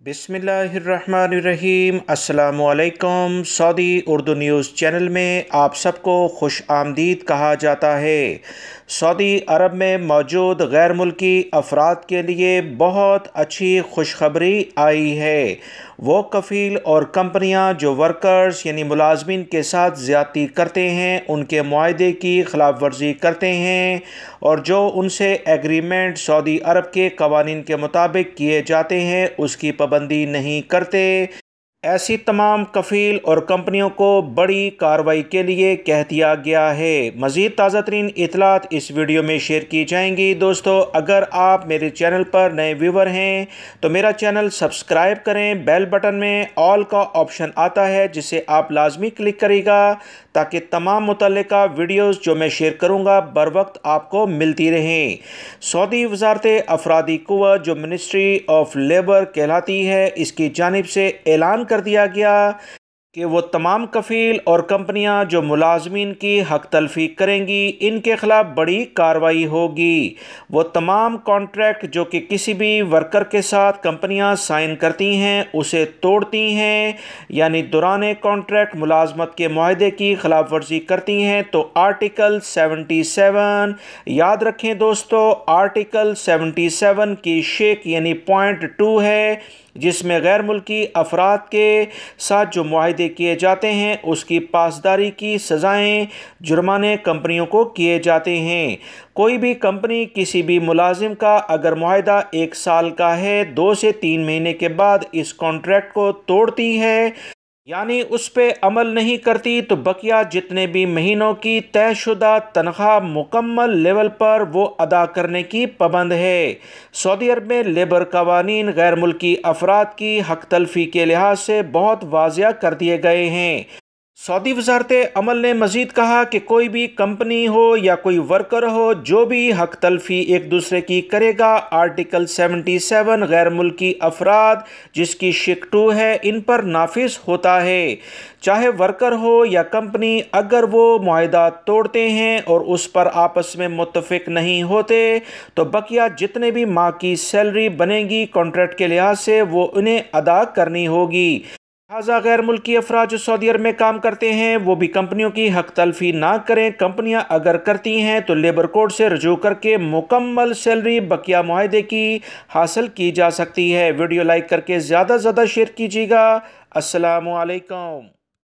बिस्मिल्लाहिर्रहमानिर्रहीम। अस्सलामुअलैकुम। Saudi Urdu news channel में आप सबको खुश आमदीद कहा जाता है। सऊदी अरब में मौजूद गैर मुल्की अफराद के लिए बहुत अच्छी खुशखबरी आई है। वो कफ़ील और कंपनियां जो वर्कर्स यानी मुलाजमीन के साथ ज़्यादती करते हैं, उनके मुआहदे की खिलाफ वर्जी करते हैं और जो उनसे एग्रीमेंट सऊदी अरब के कवानीन के मुताबिक किए जाते हैं उसकी पाबंदी नहीं करते, ऐसी तमाम कफ़ील और कंपनियों को बड़ी कार्रवाई के लिए कह दिया गया है। मज़ीद ताज़ा तरीन इतलात इस वीडियो में शेयर की जाएंगी। दोस्तों, अगर आप मेरे चैनल पर नए व्यूवर हैं तो मेरा चैनल सब्सक्राइब करें। बेल बटन में ऑल का ऑप्शन आता है जिसे आप लाजमी क्लिक करेगा ताकि तमाम मुतल्लिका वीडियोज़ जो मैं शेयर करूँगा बर वक्त आपको मिलती रहें। सऊदी वज़ारत अफरादी क़ुव्वत जो मिनिस्ट्री ऑफ लेबर कहलाती है, इसकी जानिब से ऐलान कर दिया गया कि वो तमाम कफ़ील और कंपनियां जो मुलाजमीन की हक तलफ़ी करेंगी, इनके ख़िलाफ़ बड़ी कार्रवाई होगी। वो तमाम कॉन्ट्रैक्ट जो कि किसी भी वर्कर के साथ कंपनियां साइन करती हैं उसे तोड़ती हैं, यानी दौरान कॉन्ट्रैक्ट मुलाजमत के मुआहदे की खिलाफ वर्जी करती हैं, तो आर्टिकल 77 याद रखें दोस्तों, आर्टिकल 77 की शेक यानी पॉइंट 2 है, जिसमें गैर मुल्की अफराद के साथ जो मुआहदे किए जाते हैं उसकी पासदारी की सज़ाएँ, जुर्माने कंपनियों को किए जाते हैं। कोई भी कंपनी किसी भी मुलाजिम का अगर मुआहदा 1 साल का है, 2 से 3 महीने के बाद इस कॉन्ट्रैक्ट को तोड़ती है यानी उस पे अमल नहीं करती, तो बकिया जितने भी महीनों की तयशुदा तनख्वाह मुकम्मल लेवल पर वो अदा करने की पाबंद है। सऊदी अरब में लेबर कवानीन गैर मुल्की अफराद की हक तलफ़ी के लिहाज से बहुत वाज़िया कर दिए गए हैं। सऊदी वज़ारत अमल ने मज़ीद कहा कि कोई भी कंपनी हो या कोई वर्कर हो, जो भी हक तलफ़ी एक दूसरे की करेगा, आर्टिकल 77 गैर मुल्की अफराद जिसकी शिक 2 है, इन पर नाफिज होता है। चाहे वर्कर हो या कंपनी, अगर वो मुआहदा तोड़ते हैं और उस पर आपस में मुत्तफ़िक नहीं होते, तो बकिया जितने भी माह की सैलरी बनेगी कॉन्ट्रैक्ट के लिहाज से वो उन्हें अदा करनी होगी। लिहाजा गैर मुल्की अफराद जो सऊदी अरब में काम करते हैं वो भी कंपनियों की हक तलफ़ी ना करें। कंपनियां अगर करती हैं तो लेबर कोड से रजू करके मुकम्मल सैलरी बकिया मुआहदे की हासिल की जा सकती है। वीडियो लाइक करके ज़्यादा से ज़्यादा शेयर कीजिएगा। अस्सलामु अलैकुम।